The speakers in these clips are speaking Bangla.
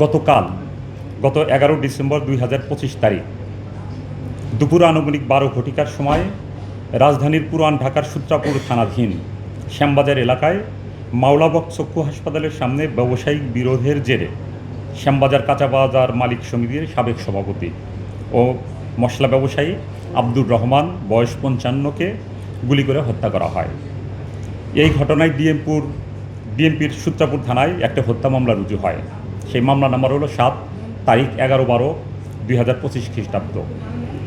গত 11 ডিসেম্বর 2025 তারিখ দুপুর আনুমানিক 12 ঘটিকার সময় রাজধানীর পুরান ঢাকার সূত্রাপুর থানাধীন শ্যামবাজার এলাকায় মাওলাবক্স চক্ষু হাসপাতালের সামনে ব্যবসায়িক বিরোধের জেরে শ্যামবাজার কাঁচা বাজার মালিক সমিতির সাবেক সভাপতি ও মশলা ব্যবসায়ী আব্দুর রহমান বয়স 55কে গুলি করে হত্যা করা হয়। এই ঘটনায় ডিএমপির সূত্রাপুর থানায় একটা হত্যা মামলা রুজু হয়। সেই মামলা নাম্বার হলো 7 তারিখ 11/12/2025 খ্রিস্টাব্দ,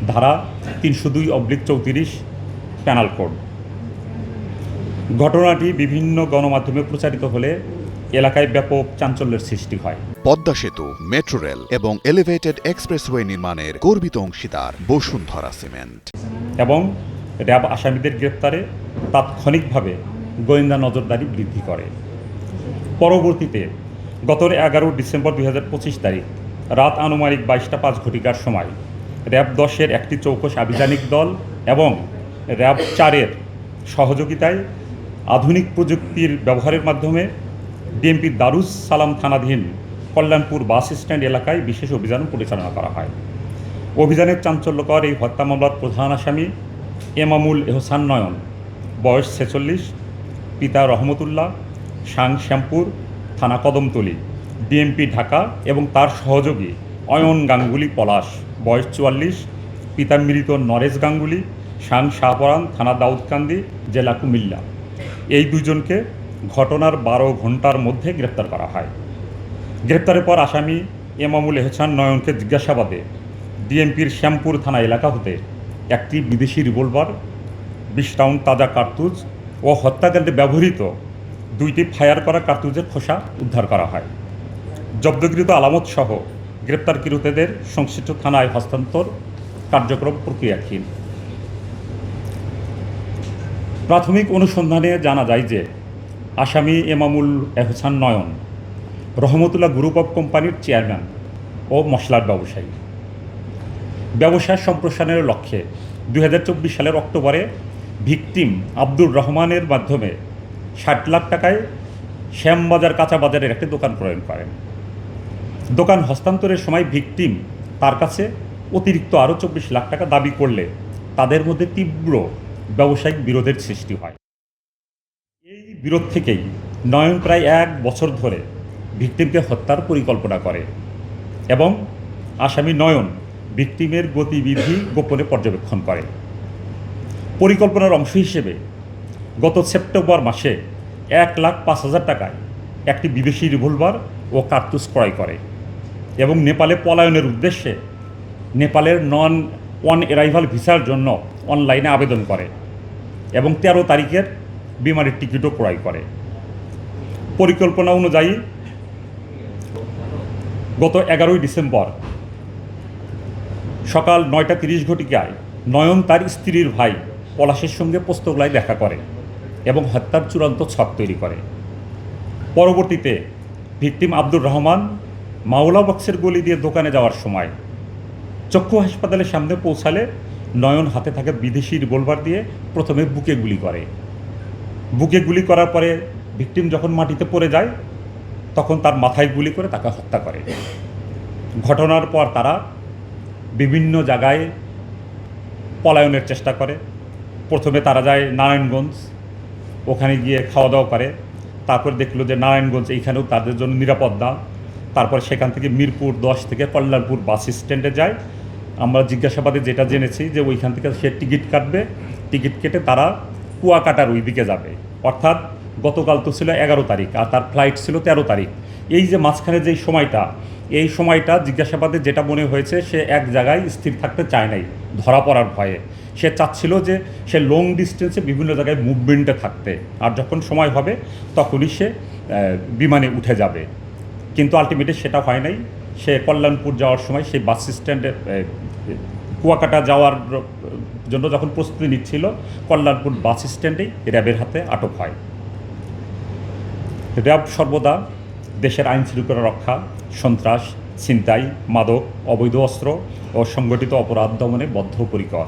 ধারা 302/34 পেনাল কোড। ঘটনাটি বিভিন্ন গণমাধ্যমে প্রচারিত হলে এলাকায় ব্যাপক চাঞ্চল্যের সৃষ্টি হয়। পদ্মা সেতু, মেট্রো রেল এবং এলিভেটেড এক্সপ্রেসওয়ে নির্মাণের গর্বিত অংশীদার বসুন্ধরা সিমেন্ট এবং র্যাব আসামিদের গ্রেপ্তারে তাৎক্ষণিকভাবে গোয়েন্দা নজরদারি বৃদ্ধি করে। পরবর্তীতে গত 11 ডিসেম্বর 2025 তারিখ রাত আনুমানিক 22টা 5 ঘটিকার সময় র্যাব 10-এর একটি চৌকস আভিযানিক দল এবং র্যাব 4-এর সহযোগিতায় আধুনিক প্রযুক্তির ব্যবহারের মাধ্যমে ডিএমপির দারুস সালাম থানাধীন কল্যাণপুর বাস স্ট্যান্ড এলাকায় বিশেষ অভিযান পরিচালনা করা হয়। অভিযানের চাঞ্চল্যকর এই হত্যা মামলার প্রধান আসামি এমামুল এহসান নয়ন, বয়স 46, পিতা রহমতুল্লাহ, সাং শ্যামপুর, থানা কদমতলী, ডিএমপি ঢাকা, এবং তার সহযোগী অয়ন গাঙ্গুলি পলাশ, বয়স 44, পিতা মৃত নরেশ গাঙ্গুলি, সাং শাহপরান, থানা দাউদকান্দি, জেলা কুমিল্লা। এই দুজনকে ঘটনার 12 ঘন্টার মধ্যে গ্রেপ্তার করা হয়। গ্রেপ্তারের পর আসামি এমামুল এহসান নয়নকে জিজ্ঞাসাবাদে ডিএমপির শ্যামপুর থানা এলাকা হতে একটি বিদেশি রিভলভার, 20 রাউন্ড তাজা কার্তুজ ও হত্যাকাণ্ডে ব্যবহৃত 2টি ফায়ার করা কার্তুজের খোসা উদ্ধার করা হয়। জব্দকৃত আলামত সহ গ্রেপ্তারকৃতদের সংশ্লিষ্ট থানায় হস্তান্তর কার্যক্রম প্রক্রিয়াধীন। প্রাথমিক অনুসন্ধানে জানা যায় যে আসামি এমামুল এহসান নয়ন রহমতুল্লাহ গ্রুপ অফ কোম্পানির চেয়ারম্যান ও মশলার ব্যবসায়ী। ব্যবসায় সম্প্রসারণের লক্ষ্যে 2024 সালের অক্টোবরে ভিকটিম আব্দুর রহমানের মাধ্যমে 60 লাখ টাকায় শ্যামবাজার কাঁচা বাজারের একটি দোকান ক্রয় করেন। দোকান হস্তান্তরের সময় ভিকটিম তার কাছে অতিরিক্ত আরও 24 লাখ টাকা দাবি করলে তাদের মধ্যে তীব্র ব্যবসায়িক বিরোধের সৃষ্টি হয়। এই বিরোধ থেকেই নয়ন প্রায় 1 বছর ধরে ভিকটিমকে হত্যার পরিকল্পনা করে এবং আসামি নয়ন ভিকটিমের গতিবিধি গোপনে পর্যবেক্ষণ করে। পরিকল্পনার অংশ হিসেবে গত সেপ্টেম্বর মাসে 1,05,000 টাকায় একটি বিদেশি রিভলভার ও কার্তুজ ক্রয় করে এবং নেপালে পলায়নের উদ্দেশ্যে নেপালের নন অন অ্যারাইভাল ভিসার জন্য অনলাইনে আবেদন করে এবং 13 তারিখের বিমানের টিকিটও ক্রয় করে। পরিকল্পনা অনুযায়ী গত 11 ডিসেম্বর সকাল 9টা 30 ঘটিকায় নয়ন তার স্ত্রীর ভাই পলাশের সঙ্গে পোস্তগোলায় দেখা করে এবং হত্যার চূড়ান্ত ছক তৈরি করে। পরবর্তীতে ভিকটিম আব্দুর রহমান মাওলাবক্সের গলি দিয়ে দোকানে যাওয়ার সময় চক্ষু হাসপাতালের সামনে পৌঁছালে নয়ন হাতে থাকা বিদেশি রিভলভার দিয়ে প্রথমে বুকে গুলি করে। বুকে গুলি করার পরে ভিকটিম যখন মাটিতে পড়ে যায় তখন তার মাথায় গুলি করে তাকে হত্যা করে। ঘটনার পর তারা বিভিন্ন জায়গায় পলায়নের চেষ্টা করে। প্রথমে তারা যায় নারায়ণগঞ্জ, ওখানে গিয়ে খাওয়া দাওয়া করে। তারপর দেখলো যে নারায়ণগঞ্জ এইখানেও তাদের জন্য নিরাপদ না। তারপর সেখান থেকে মিরপুর 10 থেকে কল্যাণপুর বাস স্ট্যান্ডে যায়। আমরা জিজ্ঞাসাবাদে যেটা জেনেছি যে ওইখান থেকে সে টিকিট কাটবে, টিকিট কেটে তারা কুয়াকাটার ওই দিকে যাবে। অর্থাৎ গতকাল তো ছিল 11 তারিখ আর তার ফ্লাইট ছিল 13 তারিখ। এই যে মাঝখানে যেই সময়টা, এই সময়টা জিজ্ঞাসাবাদে যেটা মনে হয়েছে সে এক জায়গায় স্থির থাকতে চায় নাই ধরা পড়ার ভয়ে। সে চাচ্ছিল যে সে লং ডিস্টেন্সে বিভিন্ন জায়গায় মুভমেন্টে থাকতে, আর যখন সময় হবে তখনই সে বিমানে উঠে যাবে। কিন্তু আলটিমেটলি সেটা হয় নাই। সে কল্যাণপুর যাওয়ার সময় সেই বাস স্ট্যান্ডে কুয়াকাটা যাওয়ার জন্য যখন প্রস্তুতি নিচ্ছিল কল্যাণপুর বাস স্ট্যান্ডেই র্যাবের হাতে আটক হয়। র্যাব সর্বদা দেশের আইন শৃঙ্খলা রক্ষা, সন্ত্রাস, ছিনতাই, মাদক, অবৈধ অস্ত্র ও সংগঠিত অপরাধ দমনে বদ্ধপরিকর।